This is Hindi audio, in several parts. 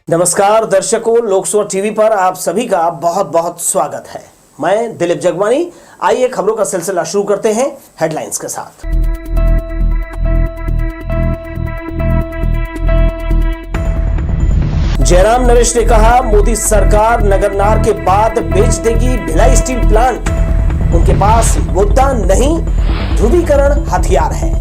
नमस्कार दर्शकों, लोकसभा टीवी पर आप सभी का बहुत बहुत स्वागत है। मैं दिलीप जगवानी। आइए खबरों का सिलसिला शुरू करते हैं हेडलाइंस के साथ। जयराम नरेश ने कहा, मोदी सरकार नगरनार के बाद बेच देगी भिलाई स्टील प्लांट। उनके पास मुद्दा नहीं, ध्रुवीकरण हथियार है।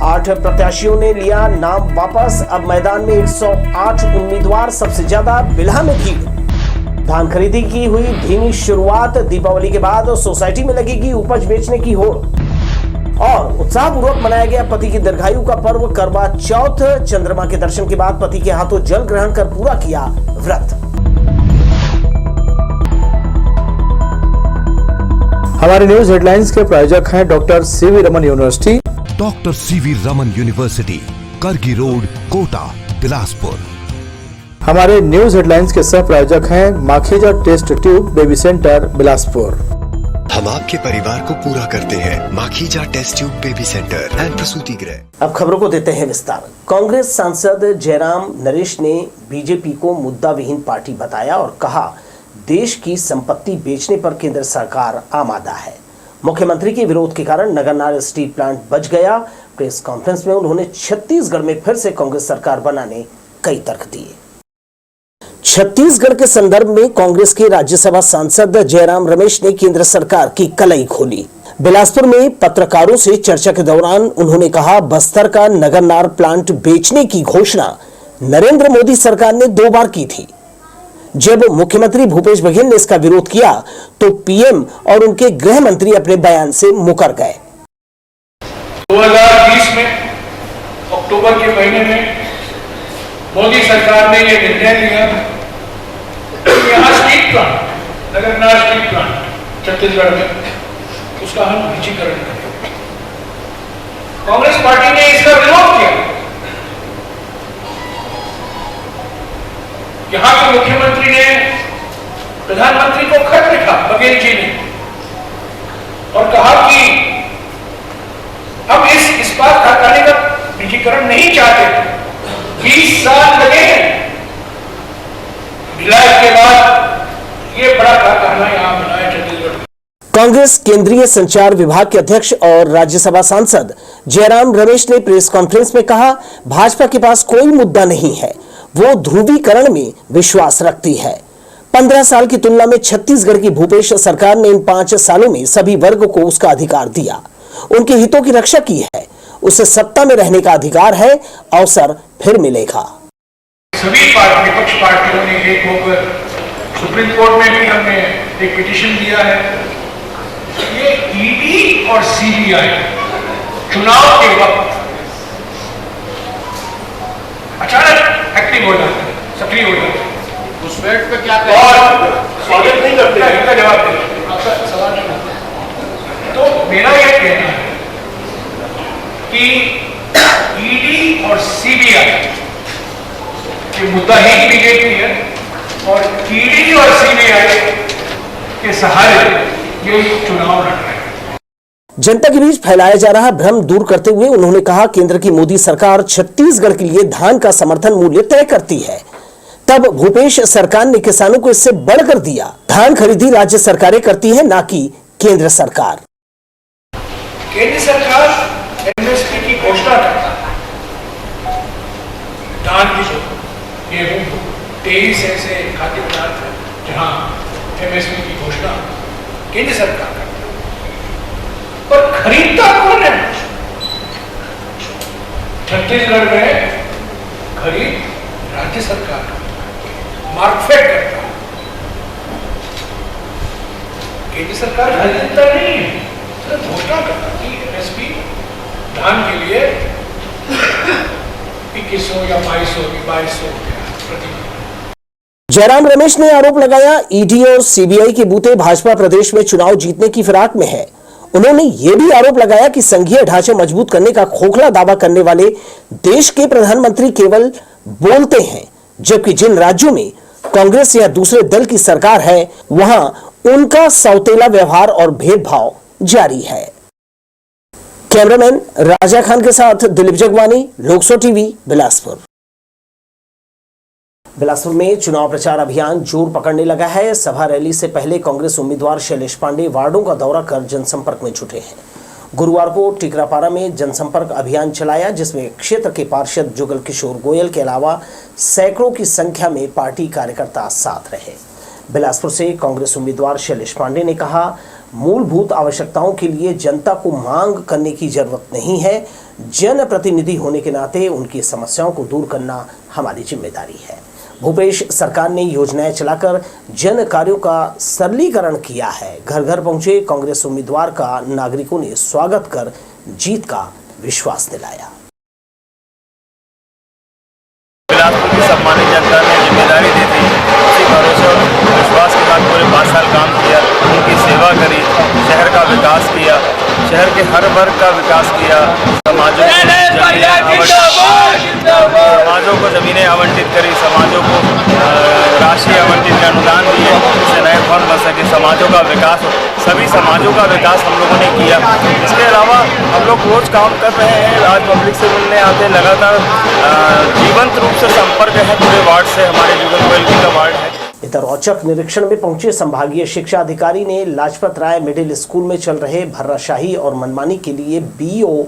8 प्रत्याशियों ने लिया नाम वापस। अब मैदान में 108 उम्मीदवार, सबसे ज्यादा बिल्हा में भीड़। धान खरीदी की हुई धीमी शुरुआत। दीपावली के बाद सोसाइटी में लगेगी उपज बेचने की होड़। और उत्साहपूर्वक मनाया गया पति की दीर्घायु का पर्व करवा चौथ। चंद्रमा के दर्शन के बाद पति के हाथों जल ग्रहण कर पूरा किया व्रत। हमारे न्यूज हेडलाइंस के प्रायोजक हैं doctor CV Raman university. Doctor CV Raman university, Kargi road, Kota, Bilaspur. हमारे न्यूज हेडलाइंस के सह प्रायोजक हैं Makhija test tube baby centre, Bilaspur. हम आपके परिवार को पूरा करते हैं। Makhija test tube baby centre and प्रसूति गृह। अब खबरों को देते हैं विस्तार। कांग्रेस सांसद जयराम नरेश ने बीजेपी को मुद्दा विहीन पार्टी बताया और कहा, देश की संपत्ति बेचने पर केंद्र सरकार आमादा है। मुख्यमंत्री के विरोध के कारण नगरनार स्टील प्लांट बच गया। प्रेस कॉन्फ्रेंस में उन्होंने छत्तीसगढ़ में फिर से कांग्रेस सरकार बनाने कई तर्क दिए। छत्तीसगढ़ के संदर्भ में कांग्रेस के राज्यसभा सांसद जयराम रमेश ने केंद्र सरकार की कलई खोली। बिलासपुर में पत्रकारों से चर्चा के दौरान उन्होंने कहा, बस्तर का नगरनार प्लांट बेचने की घोषणा नरेंद्र मोदी सरकार ने 2 बार की थी। जब मुख्यमंत्री भूपेश बघेल ने इसका विरोध किया तो पीएम और उनके गृह मंत्री अपने बयान से मुकर गए। 2020 में अक्टूबर के महीने में मोदी सरकार ने यह निर्णय लिया कि यहाँ steel plant, Nagarnar steel plant Chhattisgarh में, उसका हम निजीकरण करें। कांग्रेस पार्टी ने इसका विरोध किया। यहाँ के मुख्यमंत्री ने प्रधानमंत्री को खत लिखा, बघेल जी ने, और कहा कि हम इस इस्पात कारखाने का निजीकरण नहीं चाहते। 20 साल लगे हैं भिलाई के बाद ये बड़ा कारखाना यहाँ बना है छत्तीसगढ़। कांग्रेस केंद्रीय संचार विभाग के अध्यक्ष और राज्यसभा सांसद जयराम रमेश ने प्रेस कॉन्फ्रेंस में कहा, भाजपा के पास कोई मुद्दा नहीं है, वो ध्रुवीकरण में विश्वास रखती है। 15 साल की तुलना में छत्तीसगढ़ की भूपेश सरकार ने इन 5 सालों में सभी वर्ग को उसका अधिकार दिया, उनके हितों की रक्षा की है। उसे सत्ता में रहने का अधिकार है, अवसर फिर मिलेगा। सभी विपक्ष पार्टियों ने एक होकर सुप्रीम कोर्ट में भी हमने एक पिटीशन दिया है। ये ईडी और सीबीआई चुनाव के वक्त अचानक एक्टिव हो जाते हैं, सक्रिय हो जाते हैं। उस बैठ पे क्या और स्वागत नहीं करते हैं, इनका जवाब दें, आपका सवाल नहीं। तो मेरा यह कहना है कि ईडी और सीबीआई ये मुद्दा ही बीजेपी है और ईडी और सीबीआई के सहारे ये चुनाव लड़ रहे हैं। जनता के बीच फैलाया जा रहा भ्रम दूर करते हुए उन्होंने कहा, केंद्र की मोदी सरकार छत्तीसगढ़ के लिए धान का समर्थन मूल्य तय करती है, तब भूपेश सरकार ने किसानों को इससे बढ़कर दिया। धान खरीदी राज्य सरकारें करती है, ना कि केंद्र सरकार। केंद्र सरकार एमएसपी की घोषणा करता है। धान की, गेहूं, 23 ऐसे खाद्य पदार्थ है जहां एमएसपी की घोषणा केंद्र सरकार करती है, पर खरीदता कौन है? छत्तीसगढ़ में खरीद राज्य सरकार मार्कफेड करता है। केंद्र सरकार खरीदता नहीं है, सिर्फ घोषणा करता कि एमएसपी धान के लिए 2100 या 2200 प्रति। जयराम रमेश ने आरोप लगाया, ईडी और सीबीआई के बूते भाजपा प्रदेश में चुनाव जीतने की फिराक में है। उन्होंने यह भी आरोप लगाया कि संघीय ढांचा मजबूत करने का खोखला दावा करने वाले देश के प्रधानमंत्री केवल बोलते हैं, जबकि जिन राज्यों में कांग्रेस या दूसरे दल की सरकार है वहां उनका सौतेला व्यवहार और भेदभाव जारी है। कैमरामैन राजा खान के साथ दिलीप जगवानी, लोकसभा टीवी, बिलासपुर। बिलासपुर में चुनाव प्रचार अभियान जोर पकड़ने लगा है। सभा रैली से पहले कांग्रेस उम्मीदवार शैलेश पांडे वार्डों का दौरा कर जनसंपर्क में जुटे हैं। गुरुवार को टिकरापारा में जनसंपर्क अभियान चलाया, जिसमें क्षेत्र के पार्षद जुगल किशोर गोयल के अलावा सैकड़ों की संख्या में पार्टी कार्यकर्ता साथ रहे। बिलासपुर से कांग्रेस उम्मीदवार शैलेश पांडे ने कहा, मूलभूत आवश्यकताओं के लिए जनता को मांग करने की जरूरत नहीं है। जनप्रतिनिधि होने के नाते उनकी समस्याओं को दूर करना हमारी जिम्मेदारी है। भूपेश सरकार ने योजनाएं चलाकर जन कार्यों का सरलीकरण किया है। घर घर पहुंचे कांग्रेस उम्मीदवार का नागरिकों ने स्वागत कर जीत का विश्वास दिलाया। बिलासपुर की सम्मानित जनता ने जिम्मेदारी दी थी, उसी भरोसे और विश्वास के साथ पूरे 5 साल काम किया, उनकी सेवा करी, शहर का विकास किया, शहर के हर वर्ग का विकास किया, समाजों को जमीनें आवंटित करी, समाजों को राशि आवंटित कर अनुदान दिए, जिससे नए भवन बन सके, समाजों का विकास हो। सभी समाजों का विकास हम लोगों ने किया। इसके अलावा हम लोग रोज काम कर रहे हैं, आज पब्लिक से मिलने आते हैं, लगातार जीवंत रूप से संपर्क है पूरे वार्ड से। हमारे जुगल गोयल जी का वार्ड है। इधर औचक निरीक्षण में पहुंचे संभागीय शिक्षा अधिकारी ने लाजपत राय मिडिल स्कूल में चल रहे भर्राशाही और मनमानी के लिए बीओ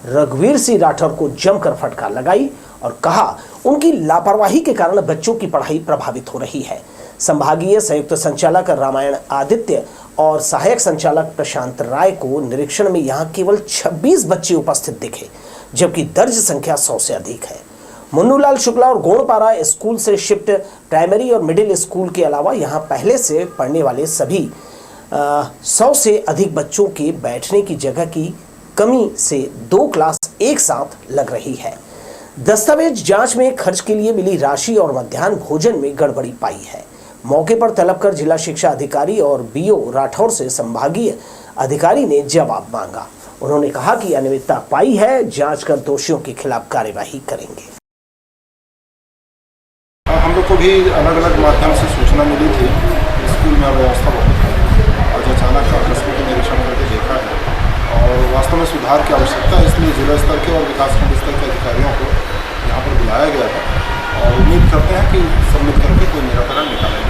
रघुवीर सिंह राठौर को जमकर फटकार लगाई और कहा, उनकी लापरवाही के कारण बच्चों की पढ़ाई प्रभावित हो रही है। संभागीय संयुक्त संचालक रामायण आदित्य और सहायक संचालक प्रशांत राय को निरीक्षण में यहां केवल 26 बच्चे उपस्थित दिखे, जबकि दर्ज संख्या 100 से अधिक है। मुन्नूलाल शुक्ला और गोड़पारा स्कूल से शिफ्ट प्राइमरी और मिडिल स्कूल के अलावा यहां पहले से पढ़ने वाले सभी 100 से अधिक बच्चों के बैठने की जगह की कमी से 2 क्लास एक साथ लग रही है। दस्तावेज जांच में खर्च के लिए मिली राशि और मध्याह्न भोजन में गड़बड़ी पाई है। मौके पर तलब कर जिला शिक्षा अधिकारी और बीओ राठौर से संभागीय अधिकारी ने जवाब मांगा। उन्होंने कहा कि अनियमितता पाई है, जांच कर दोषियों के खिलाफ कार्यवाही करेंगे। हम लोग को भी अलग अलग माध्यम से सूचना मिली थी, स्कूल में अव्यवस्था बहुत है। आज अचानक कस्बे का निरीक्षण करके देखा है और वास्तव में सुधार की आवश्यकता है, इसलिए जिला स्तर के और विकासखंड स्तर के अधिकारियों को यहाँ पर बुलाया गया है और उम्मीद करते हैं कि सम्मिलित करके कोई निराकरण निकालेंगे।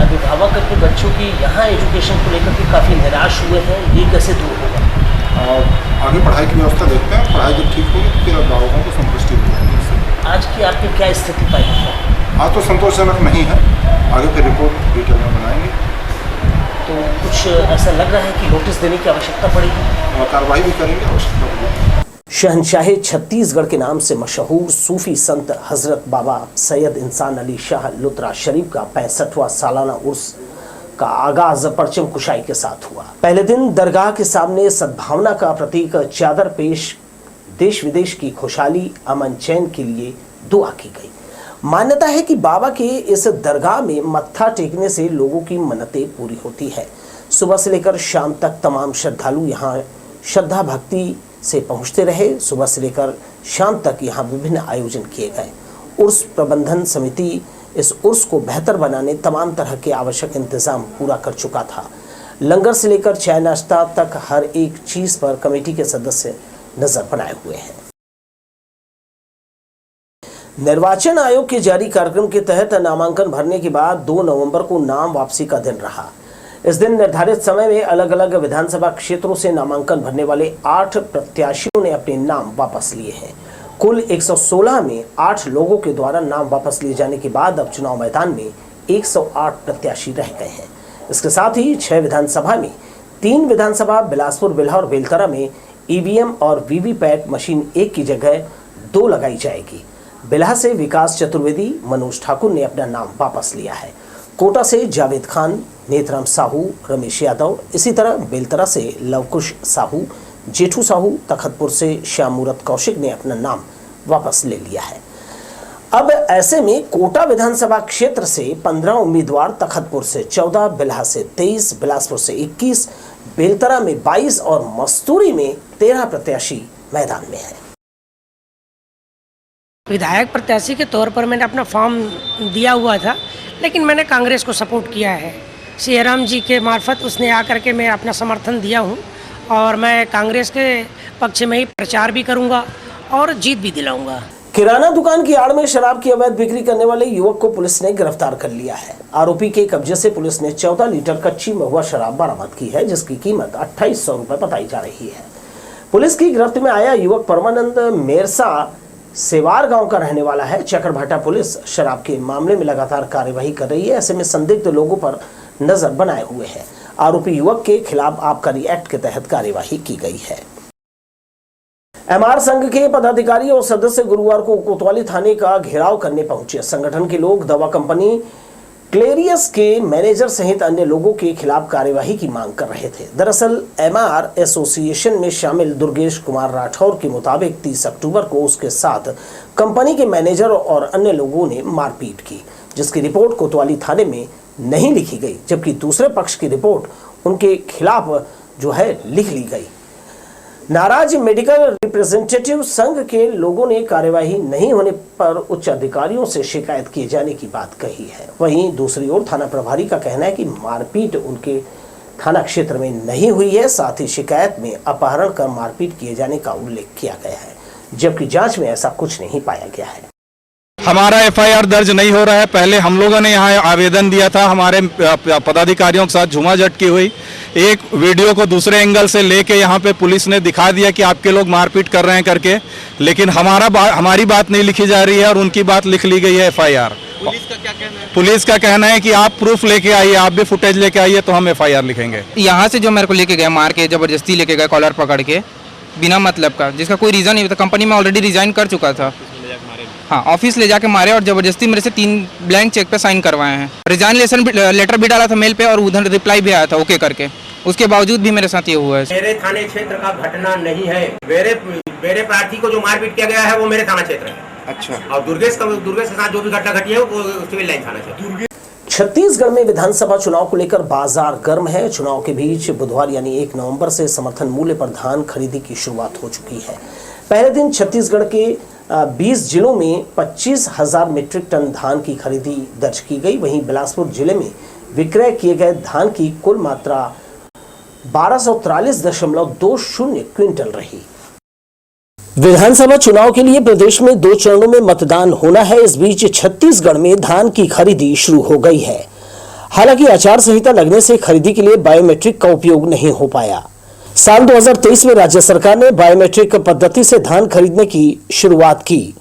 अभिभावक अपने बच्चों की यहाँ एजुकेशन को लेकर के काफ़ी निराश हुए हैं, ये कैसे दूर होगा? आगे पढ़ाई की व्यवस्था देखते हैं, पढ़ाई जब ठीक होगी तो फिर अभिभावकों को संतुष्टि मिलेगी। आज की आपने क्या स्थिति पाई है? आज तो संतोषजनक नहीं है, आगे फिर रिपोर्ट डिटेल में बनाएंगे। तो कुछ ऐसा लग रहा है कि नोटिस देने की आवश्यकता पड़ेगी, कार्रवाई भी करेंगे, आवश्यकता पड़ेगी। शहंशाहे छत्तीसगढ़ के नाम से मशहूर सूफी संत हजरत बाबा सैयद इंसान अली शाह लुत्रा शरीफ का 65वां सालाना उर्स का आगाज परचम कुशाई के साथ हुआ। पहले दिन दरगाह के सामने सद्भावना का प्रतीक चादर पेश देश विदेश की खुशहाली अमन चैन के लिए दुआ की गई। मान्यता है कि बाबा के इस दरगाह में मत्था टेकने से लोगों की मन्नतें पूरी होती है। सुबह से लेकर शाम तक तमाम श्रद्धालु यहाँ श्रद्धा भक्ति से पहुँचते रहे। सुबह से लेकर शाम तक यहाँ विभिन्न आयोजन किए गए। उर्स प्रबंधन समिति इस उर्स को बेहतर बनाने तमाम तरह के आवश्यक इंतजाम पूरा कर चुका था। लंगर से लेकर चाय नाश्ता तक हर एक चीज़ पर कमेटी के सदस्य नजर बनाए हुए हैं। निर्वाचन आयोग के जारी कार्यक्रम के तहत नामांकन भरने के बाद 2 नवंबर को नाम वापसी का दिन रहा। इस दिन निर्धारित समय में अलग अलग विधानसभा क्षेत्रों से नामांकन भरने वाले 8 प्रत्याशियों ने अपने नाम वापस लिए हैं। कुल 116 में 8 लोगों के द्वारा नाम वापस लिए जाने के बाद अब चुनाव मैदान में 108 प्रत्याशी रह गए हैं। इसके साथ ही 6 विधानसभा में 3 विधानसभा बिलासपुर, बिल्हा और बेलतरा में ईवीएम और वीवीपैट मशीन 1 की जगह 2 लगाई जाएगी। बिल्हा से विकास चतुर्वेदी, मनोज ठाकुर ने अपना नाम वापस लिया है। कोटा से जावेद खान, नेतराम साहू, रमेश यादव, इसी तरह बेलतरा से लवकुश साहू, जेठू साहू, तखतपुर से श्याम मूरत कौशिक ने अपना नाम वापस ले लिया है। अब ऐसे में कोटा विधानसभा क्षेत्र से 15 उम्मीदवार, तखतपुर से 14, बिल्हा से 23, बिलासपुर से 21, बेलतरा में 22 और मस्तूरी में 13 प्रत्याशी मैदान में है। विधायक प्रत्याशी के तौर पर मैंने अपना फॉर्म दिया हुआ था, लेकिन मैंने कांग्रेस को सपोर्ट किया है। सियाराम जी के मार्फत उसने आकर के मैं अपना समर्थन दिया हूं और मैं कांग्रेस के पक्ष में ही प्रचार भी करूंगा और जीत भी दिलाऊंगा। किराना दुकान की आड़ में शराब की अवैध बिक्री करने वाले युवक को पुलिस ने गिरफ्तार कर लिया है। आरोपी के कब्जे से पुलिस ने 14 लीटर कच्ची महुआ शराब बरामद की है, जिसकी कीमत 2800 रुपए बताई जा रही है। पुलिस की गिरफ्त में आया युवक परमानंद मेरसा सेवार गांव का रहने वाला है। चकरभाटा पुलिस शराब के मामले में लगातार कार्यवाही कर रही है। ऐसे में संदिग्ध लोगों पर नजर बनाए हुए है। आरोपी युवक के खिलाफ आबकारी एक्ट के तहत कार्यवाही की गई है। एमआर संघ के पदाधिकारी और सदस्य गुरुवार को कोतवाली थाने का घेराव करने पहुंचे। संगठन के लोग दवा कंपनी क्लेरियस के मैनेजर सहित अन्य लोगों के खिलाफ कार्यवाही की मांग कर रहे थे। दरअसल एमआर एसोसिएशन में शामिल दुर्गेश कुमार राठौर के मुताबिक 30 अक्टूबर को उसके साथ कंपनी के मैनेजर और अन्य लोगों ने मारपीट की, जिसकी रिपोर्ट कोतवाली थाने में नहीं लिखी गई, जबकि दूसरे पक्ष की रिपोर्ट उनके खिलाफ जो है लिख ली गई। नाराज मेडिकल रिप्रेजेंटेटिव संघ के लोगों ने कार्यवाही नहीं होने पर उच्च अधिकारियों से शिकायत किए जाने की बात कही है। वहीं दूसरी ओर थाना प्रभारी का कहना है कि मारपीट उनके थाना क्षेत्र में नहीं हुई है। साथ ही शिकायत में अपहरण कर मारपीट किए जाने का उल्लेख किया गया है, जबकि जांच में ऐसा कुछ नहीं पाया गया है। हमारा एफआईआर दर्ज नहीं हो रहा है। पहले हम लोगों ने यहाँ आवेदन दिया था, हमारे पदाधिकारियों के साथ झूमाझट की हुई। एक वीडियो को दूसरे एंगल से लेके यहाँ पे पुलिस ने दिखा दिया कि आपके लोग मारपीट कर रहे हैं करके, लेकिन हमारी बात नहीं लिखी जा रही है और उनकी बात लिख ली गई है एफआईआर। पुलिस का क्या कहना है? पुलिस का कहना है कि आप प्रूफ लेके आइए, आप भी फुटेज लेके आइए तो हम एफआईआर लिखेंगे। यहाँ से जो मेरे को लेके गए, मार के जबरदस्ती लेके गए, कॉलर पकड़ के बिना मतलब का, जिसका कोई रीजन नहीं था। कंपनी में ऑलरेडी रिजाइन कर चुका था। हाँ, ऑफिस ले जाके मारे और जबरदस्ती मेरे से 3 ब्लैंक चेक पे साइन करवाए हैं। रिजाइन लेटर भी डाला था मेल पे और उधर रिप्लाई भी आया था ओके करके। उसके बावजूद भी मेरे साथ ये हुआ है। मेरे थाने क्षेत्र का घटना नहीं है। मेरे प्रार्थी को जो मारपीट किया गया है वो मेरे थाना क्षेत्र है। अच्छा। और दुर्गेश के साथ जो भी घटना घटी है वो सिविल लाइन थाना क्षेत्र। छत्तीसगढ़ में विधानसभा चुनाव को लेकर बाजार गर्म है। चुनाव के बीच बुधवार यानी 1 नवंबर से समर्थन मूल्य पर धान खरीदी की शुरुआत हो चुकी है। पहले दिन छत्तीसगढ़ के 20 जिलों में 25,000 मीट्रिक टन धान की खरीदी दर्ज की गई। वहीं बिलासपुर जिले में विक्रय किए गए धान की कुल मात्रा 1243.20 क्विंटल रही। विधानसभा चुनाव के लिए प्रदेश में 2 चरणों में मतदान होना है। इस बीच छत्तीसगढ़ में धान की खरीदी शुरू हो गई है। हालांकि आचार संहिता लगने से खरीदी के लिए बायोमेट्रिक का उपयोग नहीं हो पाया। साल 2023 में राज्य सरकार ने बायोमेट्रिक पद्धति से धान खरीदने की शुरुआत की।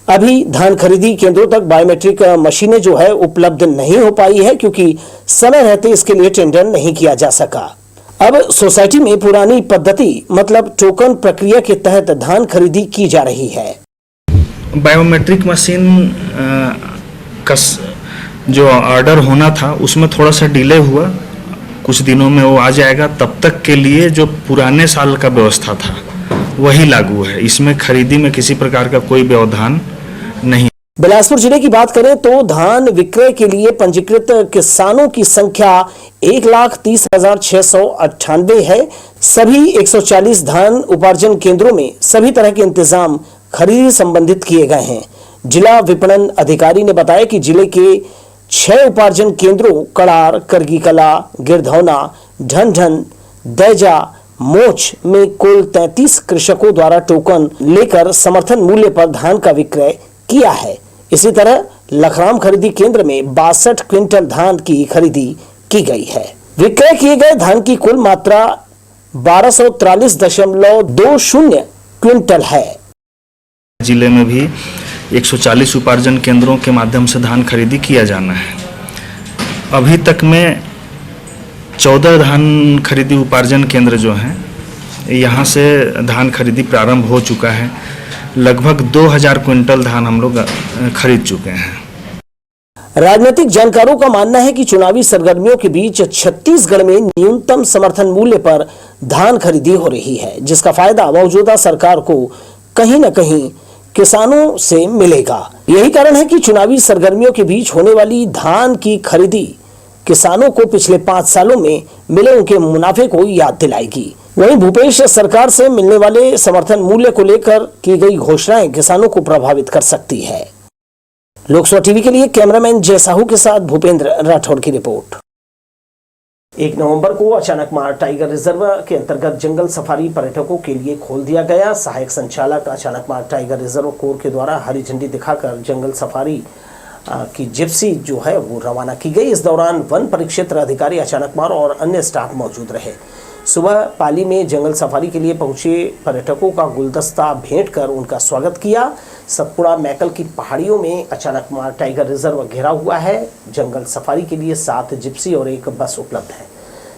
अभी धान खरीदी केंद्रों तक बायोमेट्रिक मशीनें जो है उपलब्ध नहीं हो पाई है, क्योंकि समय रहते इसके लिए टेंडर नहीं किया जा सका। अब सोसाइटी में पुरानी पद्धति मतलब टोकन प्रक्रिया के तहत धान खरीदी की जा रही है। बायोमेट्रिक मशीन का जो ऑर्डर होना था उसमें थोड़ा सा डिले हुआ, कुछ दिनों में वो आ जाएगा। तब तक के लिए जो पुराने साल का व्यवस्था था वही लागू है। इसमें खरीदी में किसी प्रकार का कोई व्यवधान नहीं। बिलासपुर जिले की बात करें तो धान विक्रय के लिए पंजीकृत किसानों की संख्या 1,30,698 है। सभी 140 धान उपार्जन केंद्रों में सभी तरह के इंतजाम खरीदी संबंधित किए गए हैं। जिला विपणन अधिकारी ने बताया कि जिले के 6 उपार्जन केंद्रों कड़ार, करगीकला, गिरधौना, ढनढन, दैजा, मोच में कुल 33 कृषकों द्वारा टोकन लेकर समर्थन मूल्य पर धान का विक्रय किया है। इसी तरह लखराम खरीदी केंद्र में 62 क्विंटल धान की खरीदी की गई है। विक्रय किए गए धान की कुल मात्रा 1243.20 क्विंटल है। जिले में भी 140 उपार्जन केंद्रों के माध्यम से धान खरीदी किया जाना है। अभी तक में 14 धान खरीदी उपार्जन केंद्र जो हैं यहाँ से धान खरीदी प्रारंभ हो चुका है। लगभग 2000 क्विंटल धान हम लोग खरीद चुके हैं। राजनीतिक जानकारों का मानना है कि चुनावी सरगर्मियों के बीच छत्तीसगढ़ में न्यूनतम समर्थन मूल्य पर धान खरीदी हो रही है, जिसका फायदा मौजूदा सरकार को कहीं न कहीं किसानों से मिलेगा। यही कारण है कि चुनावी सरगर्मियों के बीच होने वाली धान की खरीदी किसानों को पिछले 5 सालों में मिले उनके मुनाफे को याद दिलाएगी। वहीं भूपेश सरकार से मिलने वाले समर्थन मूल्य को लेकर की गई घोषणाएं किसानों को प्रभावित कर सकती है। लोकसभा टीवी के लिए कैमरामैन जय साहू के साथ भूपेंद्र राठौड़ की रिपोर्ट। 1 नवंबर को अचानकमार टाइगर रिजर्व के अंतर्गत जंगल सफारी पर्यटकों के लिए खोल दिया गया। सहायक संचालक अचानकमार टाइगर रिजर्व कोर के द्वारा हरी झंडी दिखाकर जंगल सफारी की जिप्सी जो है वो रवाना की गई। इस दौरान वन परिक्षेत्र अधिकारी अचानकमार और अन्य स्टाफ मौजूद रहे। सुबह पाली में जंगल सफारी के लिए पहुंचे पर्यटकों का गुलदस्ता भेंट कर उनका स्वागत किया। सतपुड़ा मैकल की पहाड़ियों में अचानकमार टाइगर रिजर्व घिरा हुआ है। जंगल सफारी के लिए 7 जिप्सी और 1 बस उपलब्ध है।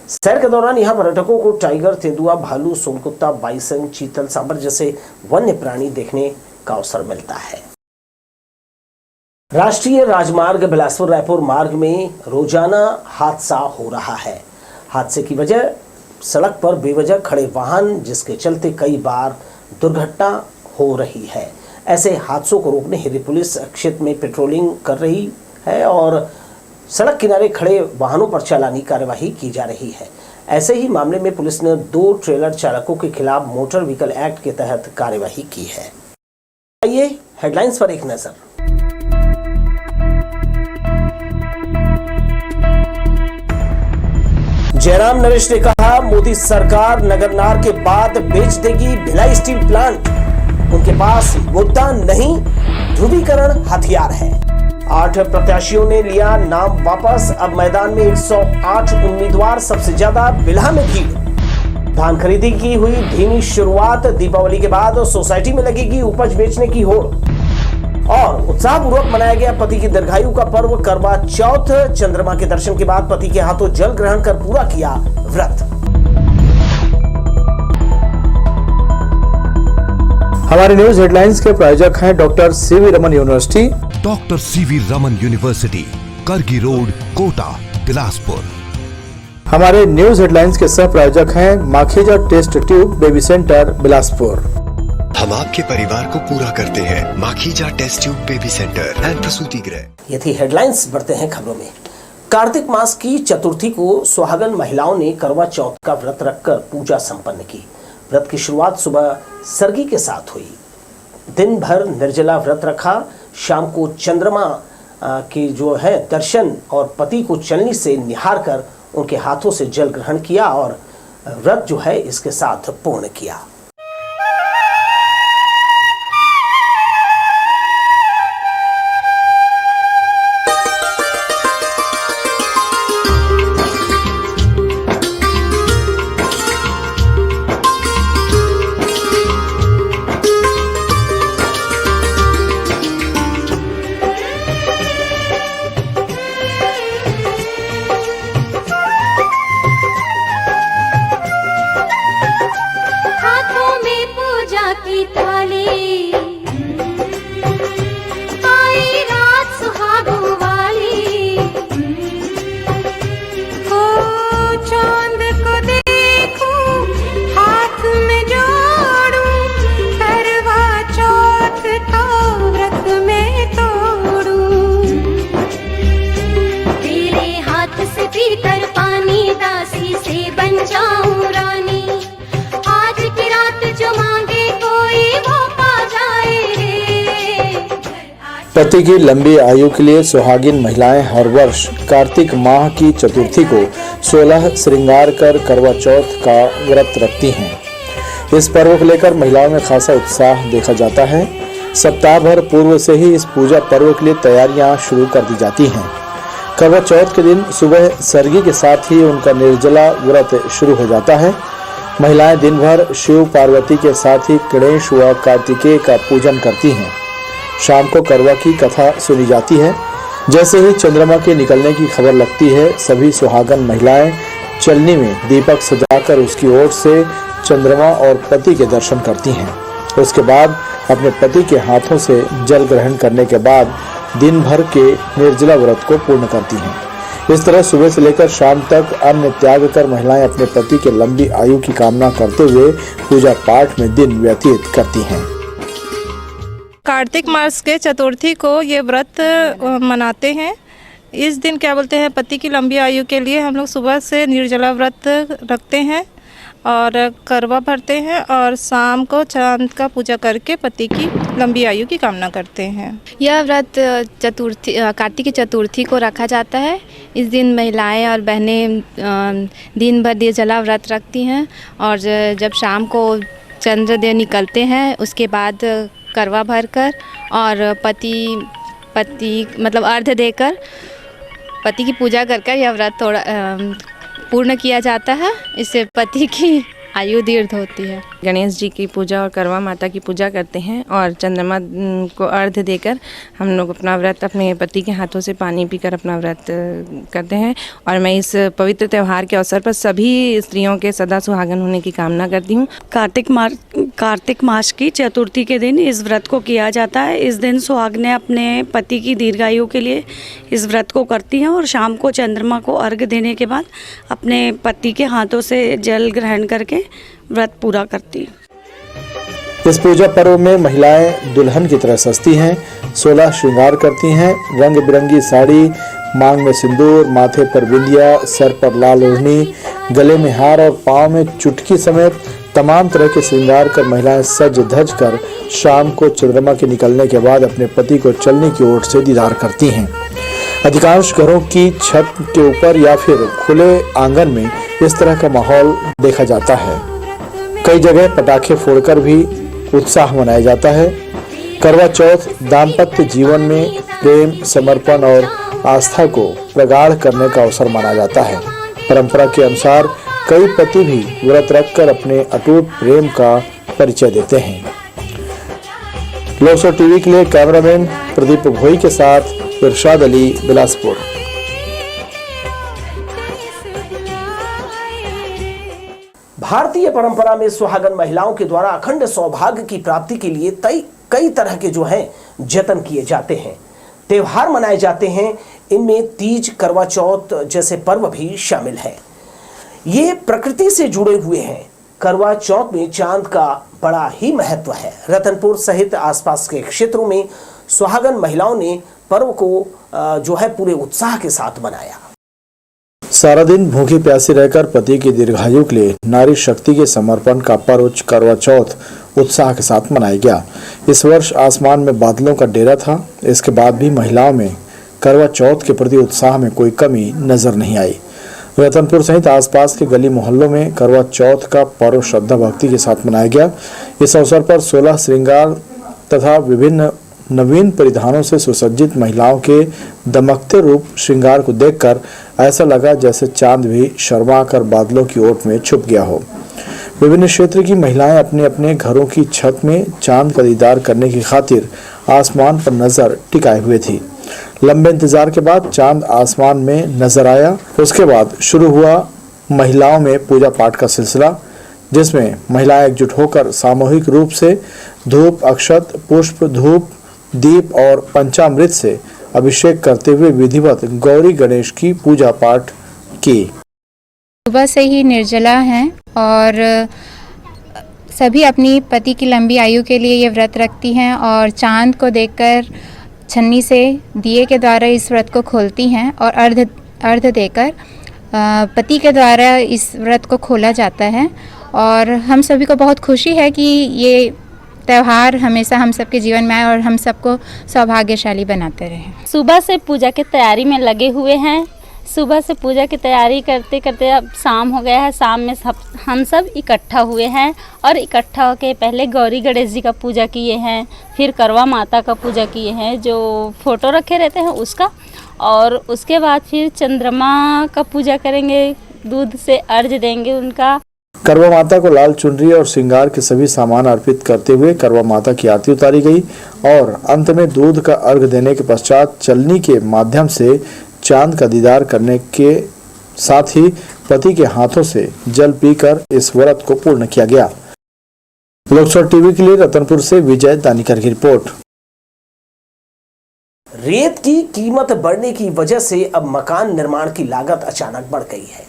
सैर के दौरान यहां पर्यटकों को टाइगर, तेंदुआ, भालू, सोनकुत्ता, बाइसन, चीतल, सांबर जैसे वन्य प्राणी देखने का अवसर मिलता है। राष्ट्रीय राजमार्ग बिलासपुर रायपुर मार्ग में रोजाना हादसा हो रहा है। हादसे की वजह सड़क पर बेवजह खड़े वाहन, जिसके चलते कई बार दुर्घटना हो रही है। ऐसे हादसों को रोकने हेली पुलिस क्षेत्र में पेट्रोलिंग कर रही है और सड़क किनारे खड़े वाहनों पर चालानी कार्यवाही की जा रही है। ऐसे ही मामले में पुलिस ने 2 ट्रेलर चालकों के खिलाफ मोटर व्हीकल एक्ट के तहत कार्यवाही की है। आइए हेडलाइंस पर एक नजर। जयराम नरेश ने कहा, मोदी सरकार नगरनार के बाद बेच देगी भिलाई स्टील प्लांट। उनके पास मुद्दा नहीं, ध्रुवीकरण हथियार है। 8 प्रत्याशियों ने लिया नाम वापस। अब मैदान में 108 उम्मीदवार, सबसे ज्यादा बिल्हा में भीड़। धान खरीदी की हुई धीमी शुरुआत। दीपावली के बाद सोसाइटी में लगेगी उपज बेचने की होड़। और उत्साहपूर्वक मनाया गया पति की दीर्घायु का पर्व करवा चौथ। चंद्रमा के दर्शन के बाद पति के हाथों जल ग्रहण कर पूरा किया व्रत। हमारे न्यूज हेडलाइंस के प्रायोजक हैं doctor CV Raman university. Doctor CV Raman university, Kargi road, Kota, Bilaspur. हमारे न्यूज हेडलाइंस के सह प्रायोजक हैं Makhija test tube baby centre Bilaspur. हम आपके परिवार को पूरा करते हैं। Makhija test tube baby centre and प्रसूति गृह। ये थी हेडलाइंस। बढ़ते हैं खबरों में। कार्तिक मास की चतुर्थी को सुहागन महिलाओं ने करवा चौथ का व्रत रखकर पूजा संपन्न की। व्रत की शुरुआत सुबह सरगी के साथ हुई। दिन भर निर्जला व्रत रखा। शाम को चंद्रमा की जो है दर्शन और पति को चलनी से निहार कर उनके हाथों से जल ग्रहण किया और व्रत जो है इसके साथ पूर्ण किया। पति की लंबी आयु के लिए सुहागिन महिलाएं हर वर्ष कार्तिक माह की चतुर्थी को 16 श्रृंगार कर करवा चौथ का व्रत रखती हैं। इस पर्व को लेकर महिलाओं में खासा उत्साह देखा जाता है। सप्ताह भर पूर्व से ही इस पूजा पर्व के लिए तैयारियां शुरू कर दी जाती हैं। करवा चौथ के दिन सुबह सरगी के साथ ही उनका निर्जला व्रत शुरू हो जाता है। महिलाएं दिन भर शिव पार्वती के साथ ही गणेश व कार्तिकेय का पूजन करती हैं। शाम को करवा की कथा सुनी जाती है। जैसे ही चंद्रमा के निकलने की खबर लगती है, सभी सुहागन महिलाएं चलनी में दीपक सजाकर उसकी ओर से चंद्रमा और पति के दर्शन करती हैं। उसके बाद अपने पति के हाथों से जल ग्रहण करने के बाद दिन भर के निर्जला व्रत को पूर्ण करती हैं। इस तरह सुबह से लेकर शाम तक अन्न त्याग कर महिलाएं अपने पति के लंबी आयु की कामना करते हुए पूजा पाठ में दिन व्यतीत करती हैं। कार्तिक मास के चतुर्थी को ये व्रत मनाते हैं। इस दिन क्या बोलते हैं, पति की लंबी आयु के लिए हम लोग सुबह से निर्जला व्रत रखते हैं और करवा भरते हैं और शाम को चांद का पूजा करके पति की लंबी आयु की कामना करते हैं। यह व्रत कार्तिक चतुर्थी को रखा जाता है। इस दिन महिलाएं और बहनें दिन भर निर्जला व्रत रखती हैं और जब शाम को चंद्रदेव निकलते हैं उसके बाद करवा भरकर और पति मतलब अर्घ देकर पति की पूजा कर यह व्रत थोड़ा पूर्ण किया जाता है। इससे पति की आयु दीर्घ होती है। गणेश जी की पूजा और करवा माता की पूजा करते हैं और चंद्रमा को अर्घ्य देकर हम लोग अपना व्रत अपने पति के हाथों से पानी पीकर अपना व्रत करते हैं। और मैं इस पवित्र त्यौहार के अवसर पर सभी स्त्रियों के सदा सुहागन होने की कामना करती हूँ। कार्तिक मास की चतुर्थी के दिन इस व्रत को किया जाता है। इस दिन सुहागनें अपने पति की दीर्घायु के लिए इस व्रत को करती हैं और शाम को चंद्रमा को अर्घ्य देने के बाद अपने पति के हाथों से जल ग्रहण करके व्रत पूरा करती है। इस पूजा पर्व में महिलाएं दुल्हन की तरह सजती हैं, 16 श्रृंगार करती हैं। रंग बिरंगी साड़ी, मांग में सिंदूर, माथे पर बिंदिया, सर पर लाल ओढ़नी, गले में हार और पाँव में चुटकी समेत तमाम तरह के श्रृंगार कर महिलाएं सज धज कर शाम को चंद्रमा के निकलने के बाद अपने पति को चलने की ओर से दीदार करती हैं। अधिकांश घरों की छत के ऊपर या फिर खुले आंगन में इस तरह का माहौल देखा जाता है। कई जगह पटाखे फोड़कर भी उत्साह मनाया जाता है। करवा चौथ दाम्पत्य जीवन में प्रेम, समर्पण और आस्था को प्रगाढ़ करने का अवसर माना जाता है। परंपरा के अनुसार कई पति भी व्रत रखकर अपने अटूट प्रेम का परिचय देते हैं। लोकसभा टीवी के लिए कैमरामैन प्रदीप भोई के साथ इरशाद अली, बिलासपुर। भारतीय परंपरा में सुहागन महिलाओं के द्वारा अखंड सौभाग्य की प्राप्ति के लिए कई तरह के जो है जतन किए जाते हैं, त्योहार मनाए जाते हैं। इनमें तीज, करवा चौथ जैसे पर्व भी शामिल है। ये प्रकृति से जुड़े हुए हैं। करवा चौथ में चांद का बड़ा ही महत्व है। रतनपुर सहित आसपास के क्षेत्रों में सुहागन महिलाओं ने पर्व को जो है पूरे उत्साह के साथ मनाया। सारा दिन भूखी प्यासी रहकर पति की दीर्घायु के लिए नारी शक्ति के समर्पण का पर्व करवा चौथ उत्साह के साथ मनाया गया। इस वर्ष आसमान में बादलों का डेरा था। इसके बाद भी महिलाओं में करवा चौथ के प्रति उत्साह में कोई कमी नजर नहीं आई। रतनपुर सहित आसपास के गली मोहल्लों में करवा चौथ का पर्व श्रद्धा भक्ति के साथ मनाया गया। इस अवसर पर 16 श्रृंगार तथा विभिन्न नवीन परिधानों से सुसज्जित महिलाओं के दमकते रूप श्रृंगार को देखकर ऐसा लगा जैसे चांद भी शर्मा कर बादलों की ओट में छुप गया हो। विभिन्न क्षेत्र की महिलाएं अपने अपने घरों की छत में चांद का दीदार करने की खातिर आसमान पर नजर टिकाए हुए थी। लंबे इंतजार के बाद चांद आसमान में नजर आया। उसके बाद शुरू हुआ महिलाओं में पूजा पाठ का सिलसिला, जिसमें महिलाएं एकजुट होकर सामूहिक रूप से धूप, अक्षत, पुष्प, धूप, दीप और पंचामृत से अभिषेक करते हुए विधिवत गौरी गणेश की पूजा पाठ की। सुबह से ही निर्जला हैं और सभी अपनी पति की लंबी आयु के लिए ये व्रत रखती हैं और चांद को देखकर छन्नी से दिए के द्वारा इस व्रत को खोलती हैं और अर्घ देकर पति के द्वारा इस व्रत को खोला जाता है। और हम सभी को बहुत खुशी है कि ये त्यौहार हमेशा हम सबके जीवन में आए और हम सबको सौभाग्यशाली बनाते रहें। सुबह से पूजा की तैयारी में लगे हुए हैं। सुबह से पूजा की तैयारी करते करते अब शाम हो गया है। शाम में हम सब इकट्ठा हुए हैं और इकट्ठा होकर पहले गौरी गणेश जी का पूजा किए हैं, फिर करवा माता का पूजा किए हैं जो फ़ोटो रखे रहते हैं उसका, और उसके बाद फिर चंद्रमा का पूजा करेंगे, दूध से अर्घ देंगे उनका। करवा माता को लाल चुनरी और श्रृंगार के सभी सामान अर्पित करते हुए करवा माता की आरती उतारी गई और अंत में दूध का अर्घ देने के पश्चात चलनी के माध्यम से चांद का दीदार करने के साथ ही पति के हाथों से जल पीकर इस व्रत को पूर्ण किया गया। लोकसभा टीवी के लिए रतनपुर से विजय दानिकर की रिपोर्ट। रेत की कीमत बढ़ने की वजह से अब मकान निर्माण की लागत अचानक बढ़ गई है।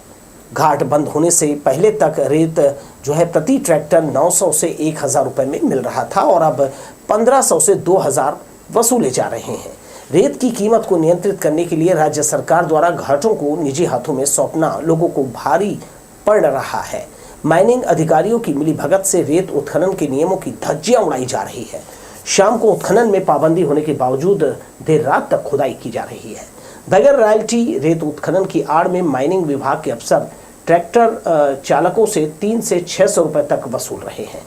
घाट बंद होने से पहले तक रेत जो है प्रति ट्रैक्टर 900 से 1000 रुपए में मिल रहा था और अब 1500 से 2000 वसूले जा रहे हैं। रेत की कीमत को नियंत्रित करने के लिए राज्य सरकार द्वारा घाटों को निजी हाथों में सौंपना लोगों को भारी पड़ रहा है। माइनिंग अधिकारियों की मिलीभगत से रेत उत्खनन के नियमों की धज्जियां उड़ाई जा रही है। शाम को उत्खनन में पाबंदी होने के बावजूद देर रात तक खुदाई की जा रही है। बगैर रॉयल्टी रेत उत्खनन की आड़ में माइनिंग विभाग के अफसर ट्रैक्टर चालकों से 300 से 600 रुपए तक वसूल रहे हैं।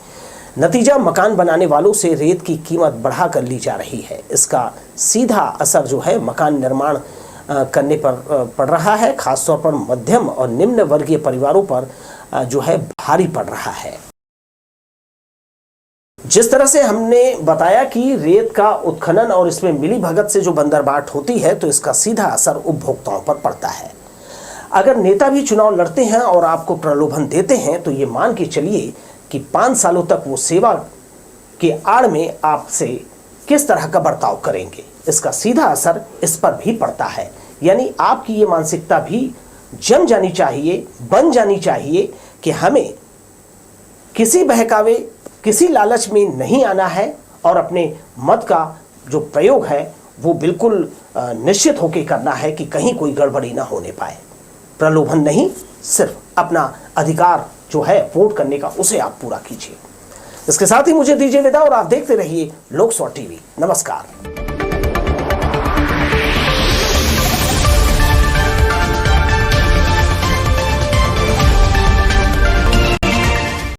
नतीजा मकान बनाने वालों से रेत की कीमत बढ़ाकर ली जा रही है। इसका सीधा असर जो है मकान निर्माण करने पर पड़ रहा है, खासतौर पर मध्यम और निम्न वर्गीय परिवारों पर जो है भारी पड़ रहा है। जिस तरह से हमने बताया कि रेत का उत्खनन और इसमें मिलीभगत से जो बंदरबाट होती है, तो इसका सीधा असर उपभोक्ताओं पर पड़ता है। अगर नेता भी चुनाव लड़ते हैं और आपको प्रलोभन देते हैं, तो ये मान के चलिए कि 5 सालों तक वो सेवा के आड़ में आपसे किस तरह का बर्ताव करेंगे। इसका सीधा असर इस पर भी पड़ता है। यानी आपकी ये मानसिकता भी जम जानी चाहिए, बन जानी चाहिए कि हमें किसी बहकावे, किसी लालच में नहीं आना है और अपने मत का जो प्रयोग है वो बिल्कुल निश्चित होकर करना है कि कहीं कोई गड़बड़ी ना होने पाए। प्रलोभन नहीं, सिर्फ अपना अधिकार जो है वोट करने का, उसे आप पूरा कीजिए। इसके साथ ही मुझे दीजिए विदा और आप देखते रहिए लोक 100 टीवी। नमस्कार।